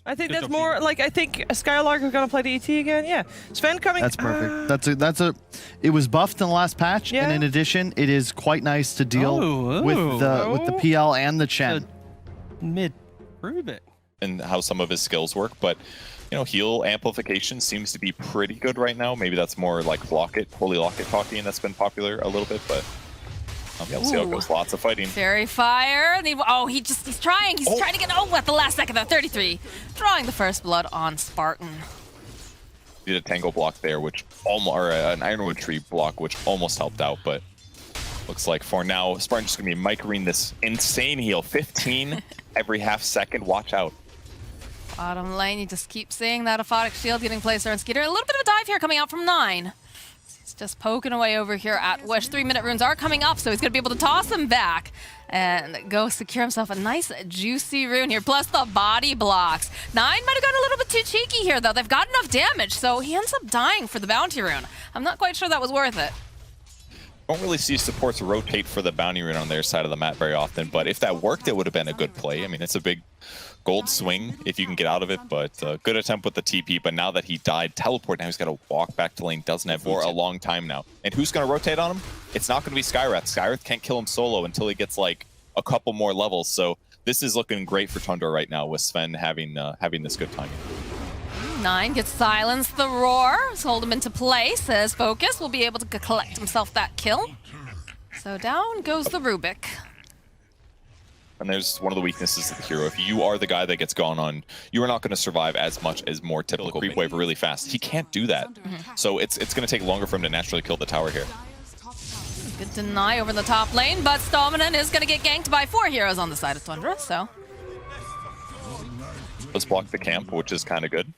I think that's more like, I think Skylark is gonna play the ET again. Yeah, Sven coming. That's perfect. It was buffed in the last patch, Yeah. and in addition, it is quite nice to deal with the PL and the Chen. Mid Rubik. And how some of his skills work, but you know, heal amplification seems to be pretty good right now. Maybe that's more like Holy Locket talking, and that's been popular a little bit, but yeah, we'll see how it goes. Lots of fighting. Fairy Fire. And he's trying. He's trying to get, at the last second, though, 33. Drawing the first blood on Spartan. Did a tango block there, which almost, or an Ironwood tree block, which almost helped out, but looks like for now, Spartan's just gonna be microing this insane heal. 15 every half second. Watch out. Bottom lane, you just keep seeing that Aphotic Shield getting placed there on Skeeter. A little bit of a dive here coming out from 9. He's just poking away over here at Wish. 3-minute runes are coming up, so he's going to be able to toss them back and go secure himself a nice, juicy rune here, plus the body blocks. 9 might have got a little bit too cheeky here, though. They've got enough damage, so he ends up dying for the bounty rune. I'm not quite sure that was worth it. Don't really see supports rotate for the bounty rune on their side of the map very often, but if that worked, it would have been a good play. I mean, it's a big gold swing if you can get out of it, but good attempt with the TP. But now that he died, teleport, now he's got to walk back to lane, doesn't have for a long time now. And who's going to rotate on him? It's not going to be Skywrath. Skywrath can't kill him solo until he gets like a couple more levels. So this is looking great for Tundra right now with Sven having this good timing. 9 gets silenced the roar, hold him into place as Focus will be able to collect himself that kill. So down goes the Rubik. And there's one of the weaknesses of the hero. If you are the guy that gets gone on, you are not going to survive as much as more typical creep wave really fast. He can't do that. So it's going to take longer for him to naturally kill the tower here. Good deny over the top lane, but Stalmanen is going to get ganked by 4 heroes on the side of Tundra, so. Let's block the camp, which is kind of good.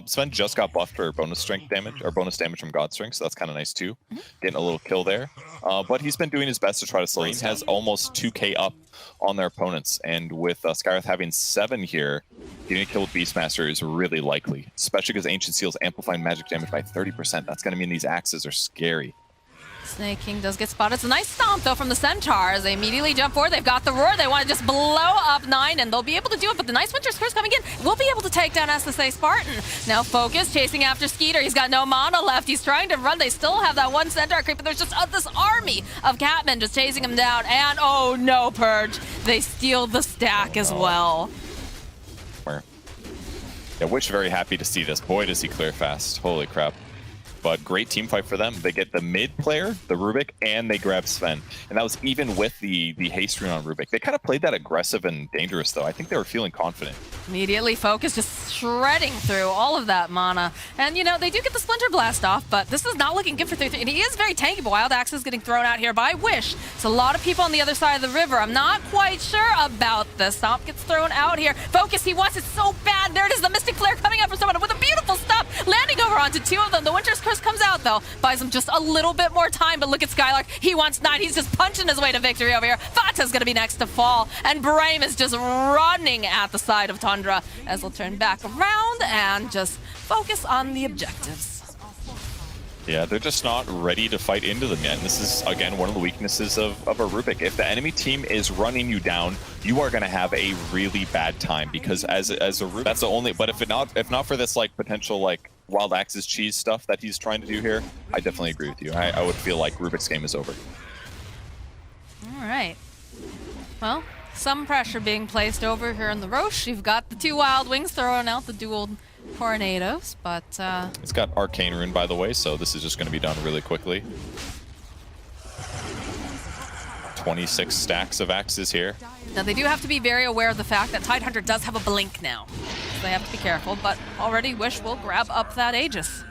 Sven just got buffed for bonus strength damage, or bonus damage from God Strength, so that's kind of nice too. Getting a little kill there. But he's been doing his best to try to slow. He has almost 2k up on their opponents, and with Skywrath having 7 here, getting a kill with Beastmaster is really likely, especially because Ancient Seal's amplifying magic damage by 30%. That's going to mean these axes are scary. Snake King does get spotted. It's a nice stomp, though, from the Centaurs. They immediately jump forward. They've got the roar. They want to just blow up 9, and they'll be able to do it. But the nice Winter's Curse coming in will be able to take down SSA Spartan. Now Focus chasing after Skeeter. He's got no mana left. He's trying to run. They still have that one Centaur creep, but there's just this army of Catmen just chasing him down. And, oh no, Purge. They steal the stack as well. Yeah, Wish very happy to see this. Boy, does he clear fast. Holy crap. But great team fight for them. They get the mid player, the Rubik, and they grab Sven. And that was even with the haste rune on Rubik. They kind of played that aggressive and dangerous, though. I think they were feeling confident. Immediately Focus just shredding through all of that mana. And, you know, they do get the Splinter Blast off, but this is not looking good for 3-3. And he is very tanky, but Wild Axe is getting thrown out here by Wish. It's a lot of people on the other side of the river. I'm not quite sure about this. Stomp gets thrown out here. Focus, he wants it so bad. There it is, the Mystic Flare coming up from someone with a beautiful stomp, landing over onto 2 of them. The Winter's Curse comes out, though, buys him just a little bit more time, but look at Skylark. He wants 9. He's just punching his way to victory over here. Fata's going to be next to fall, and Brame is just running at the side of Tundra as we'll turn back around and just focus on the objectives. Yeah, they're just not ready to fight into them yet. And this is, again, one of the weaknesses of a Rubik. If the enemy team is running you down, you are going to have a really bad time, because as a Rubik, that's the only, but if not for this like potential like Wild Axe's cheese stuff that he's trying to do here, I definitely agree with you. I would feel like Rubik's game is over. All right. Well, some pressure being placed over here in the Roche. You've got the 2 Wild Wings throwing out the dual Tornadoes, but... It's got Arcane Rune, by the way, so this is just going to be done really quickly. 26 stacks of axes here. Now, they do have to be very aware of the fact that Tidehunter does have a blink now. So they have to be careful, but already Wish will grab up that Aegis.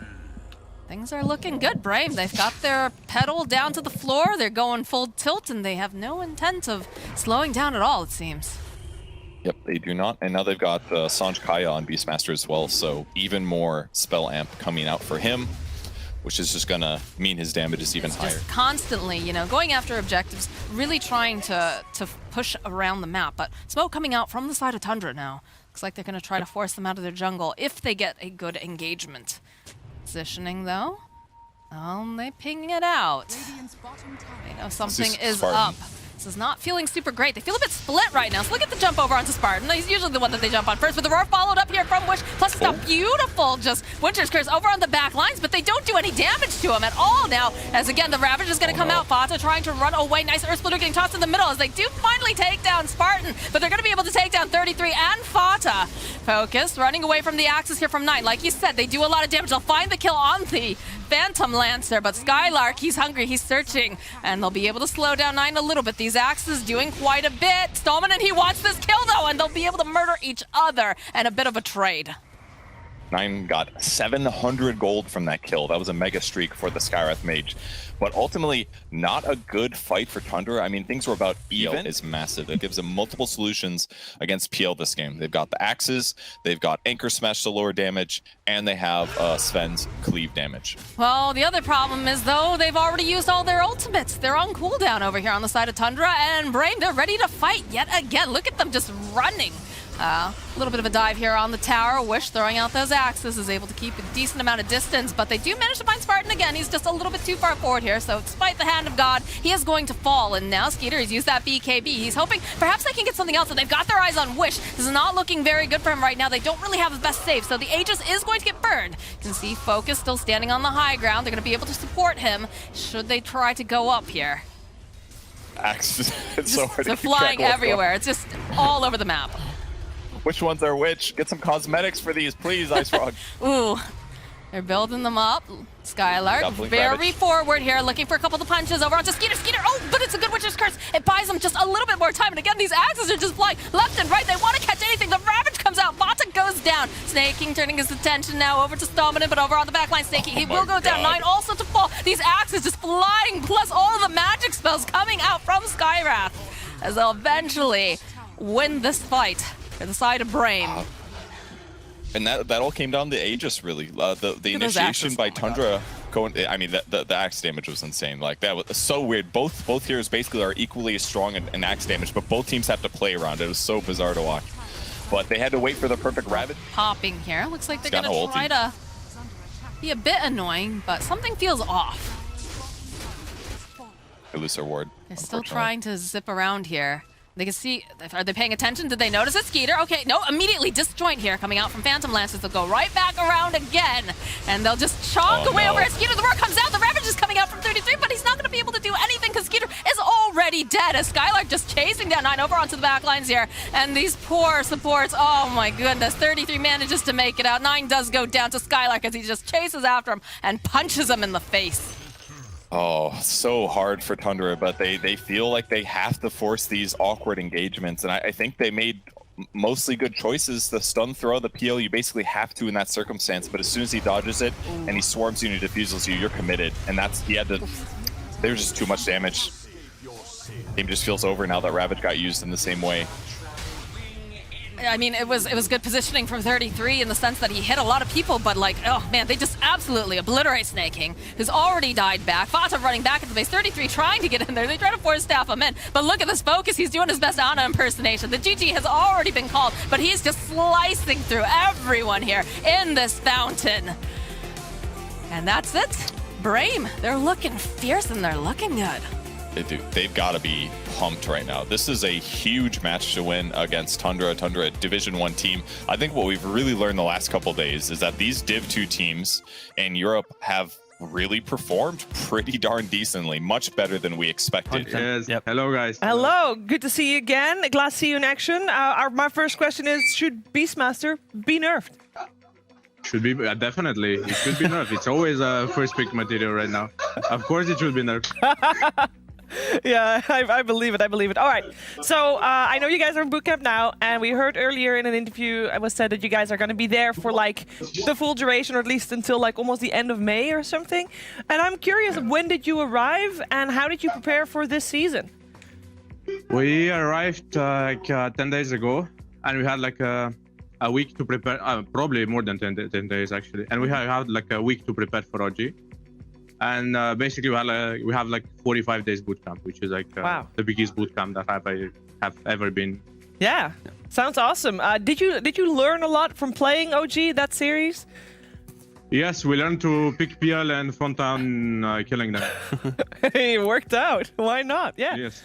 Things are looking good, Brame. They've got their pedal down to the floor. They're going full tilt, and they have no intent of slowing down at all, it seems. Yep, they do not. And now they've got Sanj Kaya on Beastmaster as well, so even more spell amp coming out for him, which is just going to mean his damage is even higher. Just constantly, you know, going after objectives, really trying to push around the map. But smoke coming out from the side of Tundra now. Looks like they're going to try to force them out of their jungle if they get a good engagement. Positioning, though. They ping it out. They know something is up. This is not feeling super great. They feel a bit split right now. So look at the jump over onto Spartan. He's usually the one that they jump on first, but the roar followed up here from Wish. Plus it's a beautiful just Winter's Curse over on the back lines, but they don't do any damage to him at all now. As again, the Ravage is going to come out. Fata trying to run away. Nice Earth Splitter getting tossed in the middle as they do finally take down Spartan, but they're going to be able to take down 33 and Fata. Focus running away from the Axis here from 9. Like you said, they do a lot of damage. They'll find the kill on the Phantom Lancer, but Skylark, he's hungry, he's searching, and they'll be able to slow down 9 a little bit. These Axes doing quite a bit. Stallman, he wants this kill though, and they'll be able to murder each other, and a bit of a trade. 9 got 700 gold from that kill. That was a mega streak for the Skywrath Mage. But ultimately, not a good fight for Tundra. I mean, things were about even. PL is massive. It gives them multiple solutions against PL this game. They've got the Axes, they've got Anchor Smash to lower damage, and they have Sven's Cleave damage. Well, the other problem is, though, they've already used all their ultimates. They're on cooldown over here on the side of Tundra, and Brame, they're ready to fight yet again. Look at them just running. A little bit of a dive here on the tower. Wish throwing out those axes is able to keep a decent amount of distance, but they do manage to find Spartan again. He's just a little bit too far forward here, so despite the hand of God, he is going to fall. And now Skeeter has used that BKB. He's hoping perhaps they can get something else, and they've got their eyes on Wish. This is not looking very good for him right now. They don't really have his best save, so the Aegis is going to get burned. You can see Focus still standing on the high ground. They're going to be able to support him should they try to go up here. Axes, it's so hard to They're keep track flying of what's everywhere. It's just all over the map. Which ones are which? Get some cosmetics for these, please, Ice Frog. Ooh, they're building them up. Skylark very forward here, looking for a couple of punches over onto Skeeter. Oh, but it's a good Witcher's Curse. It buys them just a little bit more time. And again, these axes are just flying left and right. They want to catch anything. The Ravage comes out. Vata goes down. Snake King turning his attention now over to Stallman, but over on the backline, Snake King, he will go down. 9 also to fall. These axes just flying, plus all of the magic spells coming out from Skywrath, as they'll eventually win this fight for the side of Brame. And that all came down to Aegis, really. The initiation by Tundra going. I mean, the axe damage was insane. Like, that was so weird. Both heroes basically are equally as strong in axe damage, but both teams have to play around. It was so bizarre to watch. But they had to wait for the perfect Ravage. Popping here. Looks like they're gonna try to be a bit annoying, but something feels off. Elusive ward. They're still trying to zip around here. They can see, are they paying attention? Did they notice it? Skeeter, okay, no, immediately disjoint here coming out from Phantom Lancers. They'll go right back around again, and they'll just chomp away over at Skeeter. The roar comes out, the Ravage is coming out from 33, but he's not gonna be able to do anything because Skeeter is already dead as Skylark just chasing down 9 over onto the back lines here. And these poor supports, oh my goodness, 33 manages to make it out. 9 does go down to Skylark as he just chases after him and punches him in the face. Oh, so hard for Tundra, but they feel like they have to force these awkward engagements, and I think they made mostly good choices. The stun throw, the PL, you basically have to in that circumstance, but as soon as he dodges it and he swarms you and he diffuses you, you're committed, and there's just too much damage. Game just feels over now that Ravage got used in the same way. I mean, it was good positioning from 33 in the sense that he hit a lot of people, but like, oh man, they just absolutely obliterate Snake King, who's already died back. Fata running back at the base, 33 trying to get in there. They try to force staff him in, but look at this Focus. He's doing his best Ana impersonation. The GG has already been called, but he's just slicing through everyone here in this fountain. And that's it. Brame, they're looking fierce and they're looking good. They've got to be pumped right now. This is a huge match to win against Tundra, Division 1 team. I think what we've really learned the last couple of days is that these Div 2 teams in Europe have really performed pretty darn decently, much better than we expected. Yes. Yep. Hello, guys. Hello. Good to see you again. Glad to see you in action. My first question is, should Beastmaster be nerfed? Should be, definitely. It should be nerfed. It's always a first pick material right now. Of course it should be nerfed. Yeah, I believe it. I believe it. All right. So I know you guys are in bootcamp now, and we heard earlier in an interview it was said that you guys are going to be there for like the full duration, or at least until like almost the end of May or something. And I'm curious, when did you arrive, and how did you prepare for this season? We arrived 10 days ago, and we had like a week to prepare. Probably more than 10 days actually, and we had like a week to prepare for OG. And basically, we have like 45 days bootcamp, which is like the biggest bootcamp that I have ever been. Yeah, sounds awesome. Did you learn a lot from playing OG, that series? Yes, we learned to pick PL and Fontaine killing them. It worked out. Why not? Yeah. Yes.